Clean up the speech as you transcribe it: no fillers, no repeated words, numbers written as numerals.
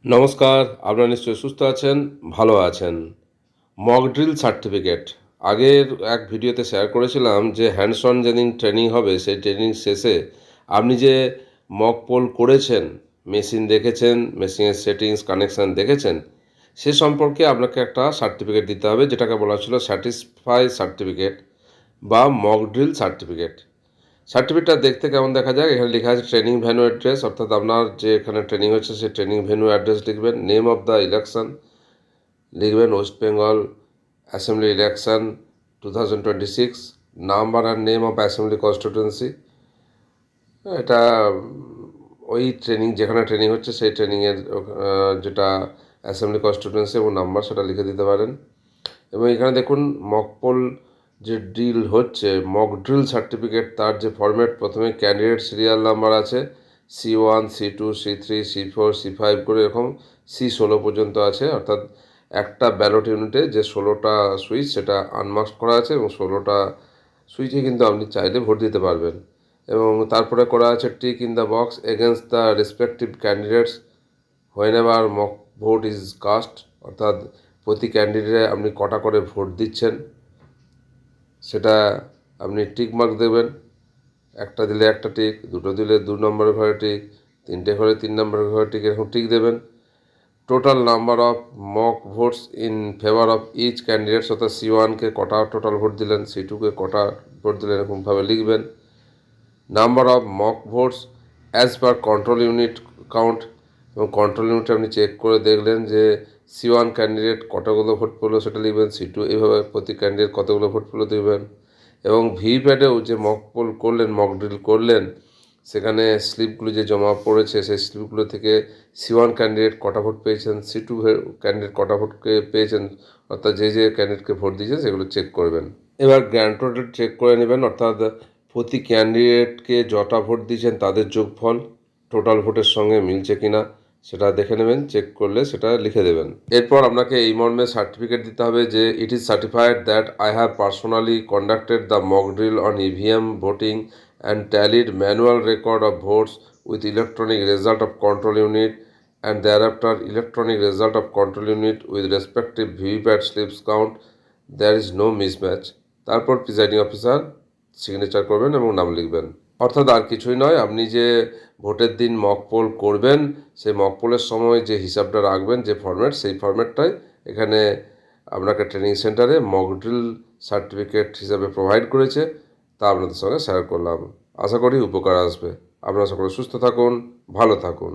নমস্কার, আপনারা নিশ্চয়ই সুস্থ আছেন, ভালো আছেন। Mock drill certificate. আগের এক ভিডিওতে শেয়ার করেছিলাম যে হ্যান্ডস অন যেদিন ট্রেনিং হবে সেই ট্রেনিং শেষে আপনি যে মক পোল করেছেন, মেশিন দেখেছেন, মেশিনের সেটিংস কানেকশান দেখেছেন, সে সম্পর্কে আপনাকে একটা সার্টিফিকেট দিতে হবে যেটাকে বলা হচ্ছিল স্যাটিসফাই সার্টিফিকেট বা মক ড্রিল সার্টিফিকেট। সার্টিফিকেটটা দেখতে কেমন দেখা যায়? এখানে লেখা আছে ট্রেনিং ভেন্যু অ্যাড্রেস, অর্থাৎ আপনার যে এখানে ট্রেনিং হচ্ছে সেই ট্রেনিং ভেন্যু অ্যাড্রেস লিখবেন। নেম অফ দ্য ইলেকশন লিখবেন West Bengal assembly election 2026, number and name of assembly constituency. এটা ওই ট্রেনিং যেখানে ট্রেনিং হচ্ছে সেই ট্রেনিংয়ের যেটা অ্যাসেম্বলি কনস্টিটিউয়েন্সি এবং নাম্বার সেটা লিখে দিতে পারেন। এবং এখানে দেখুন মকপোল যে ড্রিল হচ্ছে, মক ড্রিল সার্টিফিকেট, তার যে ফরম্যাট, প্রথমে ক্যান্ডিডেট সিরিয়াল নাম্বার আছে C1, C2, C3, C4, C5 করে এরকম C16 পর্যন্ত আছে, অর্থাৎ একটা ব্যালট ইউনিটে যে 16টা সুইচ সেটা আনমার্কড করা আছে এবং 16টা সুইচে কিন্তু আপনি চাইলে ভোট দিতে পারবেন। এবং তারপরে করা আছে tick in the box against the respective candidates whenever mock vote is cast, অর্থাৎ প্রতি ক্যান্ডিডেটে আপনি কটা করে ভোট দিচ্ছেন সেটা আপনি টিক মার্ক দেবেন। একটা দিলে একটা টিক, দুটো দিলে 2 নম্বরের ঘরে টিক, 3টে হলে 3 নম্বরের ঘরে টিক, এরকম টিক দেবেন। Total number of mock votes in favour of each candidates, অর্থাৎ C1কে কটা টোটাল ভোট দিলেন, C2কে কটা ভোট দিলেন, এরকমভাবে লিখবেন। Number of mock votes as per control unit count, এবং কন্ট্রোল ইউনিটে আপনি চেক করে দেখলেন যে C1 ক্যান্ডিডেট কতগুলো ভোট পেলো সেটা লিখবেন, C2 এইভাবে প্রতি ক্যান্ডিডেট কতগুলো ভোট পেলো দেখবেন। এবং ভিভিপ্যাটেও যে মক পোল করলেন, মক ড্রিল করলেন, সেখানে স্লিপগুলো যে জমা পড়েছে সেই স্লিপগুলো থেকে C1 ক্যান্ডিডেট কটা ভোট পেয়েছেন, C2 ক্যান্ডিডেট কটা ভোট পেয়েছেন, অর্থাৎ যে যে ক্যান্ডিডেটকে ভোট দিয়েছেন সেগুলো চেক করবেন। এবার গ্র্যান্ড টোটাল চেক করে নেবেন, অর্থাৎ প্রতি ক্যান্ডিডেটকে যটা ভোট দিয়েছেন তাদের যোগফল টোটাল ভোটের সঙ্গে মিলছে কিনা সেটা দেখে নেবেন, চেক করলে সেটা লিখে দেবেন। এরপর আপনাকে এই মর্মে সার্টিফিকেট দিতে হবে যে it is certified that I have personally conducted the mock drill on EVM voting and tallied manual record of votes with electronic result of control unit and thereafter electronic result of control unit with respective VVPAT slips count, there is no mismatch. তারপর presiding officer signature করবেন এবং নাম লিখবেন। অর্থাৎ আর কিছুই নয়, আপনি যে ভোটের দিন মক পোল করবেন সেই মক পোলের সময় যে হিসাবটা রাখবেন, যে ফরম্যাট, সেই ফরম্যাটটাই এখানে আপনাকে ট্রেনিং সেন্টারে মক ড্রিল সার্টিফিকেট হিসাবে প্রোভাইড করেছে, তা আপনাদের সঙ্গে শেয়ার করলাম। আশা করি উপকার আসবে। আপনারা সকলে সুস্থ থাকুন, ভালো থাকুন।